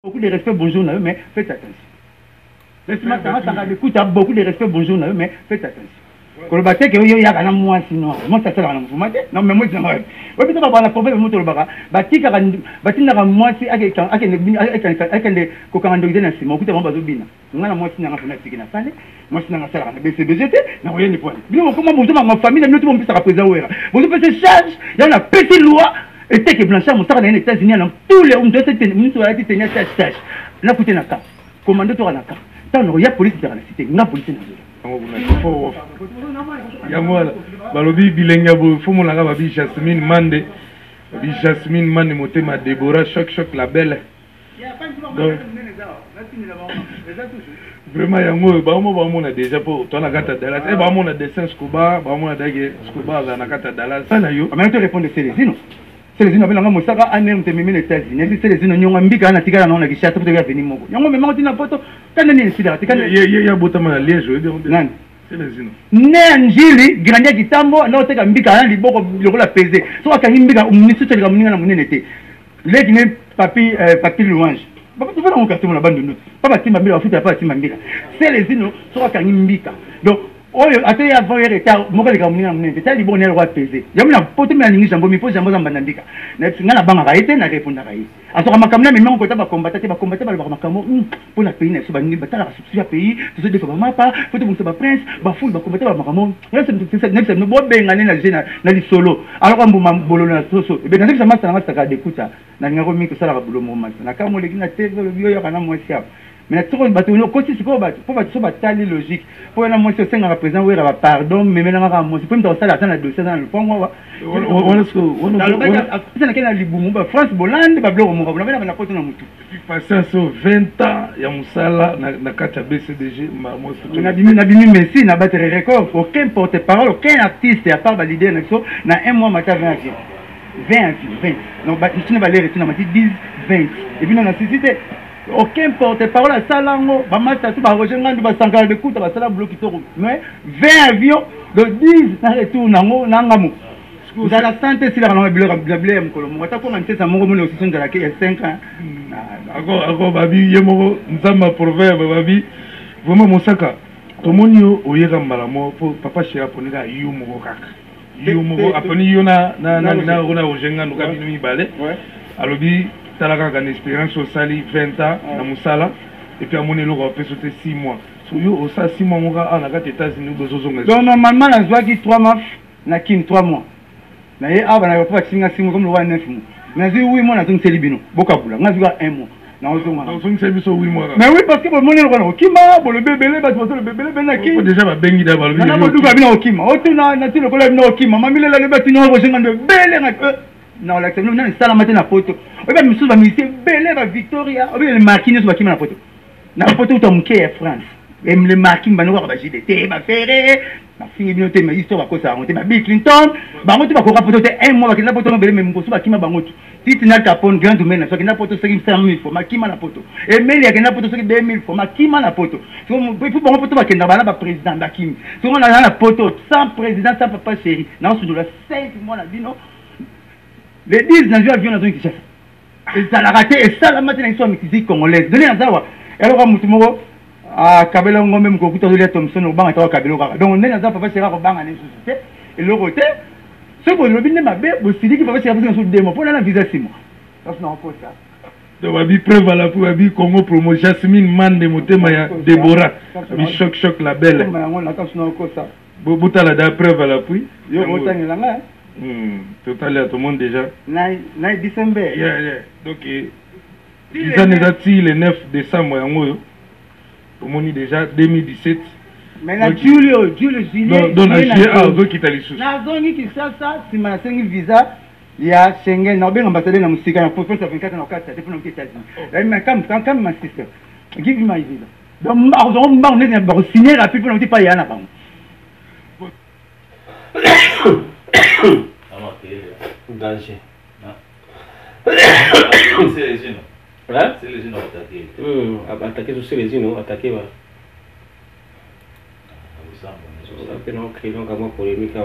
Beaucoup de respect, bonjour, mais faites attention. Laisse-moi écoute, beaucoup de respect, bonjour, mais faites attention. Quand le bâtiment il y a moi sinon moi ça sert à non mais moi je n'ai pas plutôt pas la problème moto le baga bâtiment moi si avec les cocandoisés na sima okuta mabazo bina ngana moi si na ngana tiki na sale moi si na ngana sala na BCBGT na rien ni point bien comment bonjour ma famille nous tout on peut se représenter ouais bonjour peut se charge il y a une petite loi et que Blanchard mon sara dans les États-Unis dans tous les hommes de cette ministre a été tenu stage na coûté na cas commandant toi na cas tant il y a police dans la cité na police na Yamwala balobi bilenga bo fomo langa babi Jasmine Mande motema Deborah choc la belle vraiment yango ba mo na déjà pour toi na kata Dallas et ba mo na dessin Scoba ba mo na dage Scoba na kata Dallas sana yo mais tu répondre c'est les inobelanga mosaka anem te mimi les États-Unis c'est les inonyonga mbika na tikala na kishata pour venir moko yango même ngoti na poto kana ni sida tikana ya botama na liège nani c'est les ino ne njili grandia kitambo na oteka mbika na liboko lokola pesé so akangi mbika ministre teka muninga na munene te leki ne papi louange baba tu vas dans mon quartier na bande nous papa timba mbila futa papa timba mbila c'est les ino so akangi mbika donc oyo ate ya voyer retard moko leka muninga na munene te liboko ne roi pesé yamina poto me alingi jambo mi po jambo za mbandika na ngana banga kaite na répondre kai asoka makamna mi mengo kota ba combattre ba makamo pour la pays na so ba ngi batala ka subsidia pays to se defa ba mapa foto mo ba prince ba fou ba combattre ba makamo ya c'est no bo bengane na jena na li solo alors ambu mambolo na soso e be na se masa na masa ka dekuta na ngako mi ko sala ka bulo mo masa na kamo leki na teve lo bio ya kana mo sia mais trop bateau no côté c'est quoi pour ba so ba tali logique pour na mo se senga présent oui ba pardon mais maintenant ka mo c'est pour me ça la dossier dans le fond moi on est on na kena libumu ba France Bolande ba bloko mo ba na poto na mutu passé so 20 ans ya musala na kata BCDG mo na bimi merci na battre record aucun porte-parole aucun artiste à part ba leader na so na un mois mata 20 donc ba tu ne va les retourner mati 10 20 et puis on a cité aucun porte-parole à Salango, Bamata, tout va rejoindre le Basangal de Kouta, va Salah bloquer tout. Mais 20 avions de 10 dans le tour, Nangamou. Vous avez la santé, si la blême, on va commencer à mon aussi de la il y a 5 ans. Encore, Babi, Yemo, nous avons un proverbe, Babi, vraiment, mon sac, tout le monde au Yéram Malamo, pour Papa Chéra, pour nous, Yumo Kak. Yumo, après, Yona, Rona, Ojenga, nous avons mis balai. Alors, talaka une expérience au sali 20 ans na musala et puis à mon élo on peut sauter 6 mois so yo au ça 6 mois moka en agat États-Unis bezozonga donc normalement na zwaki 3 mois na kim 3 mois na ye aba na pas singa 6 mois comme le roi 9 mois na zi 8 mois na zong selibino bokabula na zi 1 mois na ozonga donc zong selibino 8 mois mais oui parce que bon mon élo na okima bon le bébé ba to le bébé ben na ki déjà ba bengi da ba na ba duka bina okima otuna na tilo kola bina okima mamile la le batino ko zinga de bele na non la tellement na sala matin na poto oba misu ba misi bele ba Victoria oba le marquinhos ba kima na poto to mke France et le marquing ba no ba JDT ba ferré na fini bino te ma histoire ko sa monter ba Bill Clinton ba ngoto ba ko poto te un mois ba kina poto no bele même ko ba kima ba ngoto titi na Capone grand domaine so kina poto 500,000 fois ma kima na poto et meli ya kina poto 2,000 fois ma kima na poto so pour ba poto ba kenda ba na président ba kim so on a na poto sans président sans papa chéri na so de la 5 mois na bino les 10 n'ont avion dans une Kinshasa. Et ça l'a raté, et ça la matin ils sont en musique congolaise. Donnez un savoir. Alors, Moutumoro, à Kabelo, même Gokuta de Thompson, au banc à Kabelo. Donc, on est dans un papa Serra au banc à l'institut. Et le côté, ce que le bin ma bête, vous dites qu'il va faire un démo pour la visa 6 mois. Ça, c'est encore ça. Donc, Babi preuve à la pour Babi Congo promo Jasmine Mande Motema Deborah. Babi choc la belle. Botala da preuve à l'appui. Yo, Botala là. Total à tout le monde déjà. Na décembre. Yeah. Donc, ils ont été le 9 décembre, au moins déjà 2017. Mais la Julio, juillet. Donc, la juillet, qui t'a les sous. La zone qui ça, si ma visa, il y a Schengen, on a ambassadeur dans la musique, on peut faire 24 ans, 4 ans, pour les États-Unis. Mais comme ma sister, give me my visa. Donc, on est signé rapide pour ne pas y aller là-bas. Danger. C'est les genoux. Hein? C'est les genoux attaqués. Attaquer sur les genoux, attaquer. Ça, on a polémique.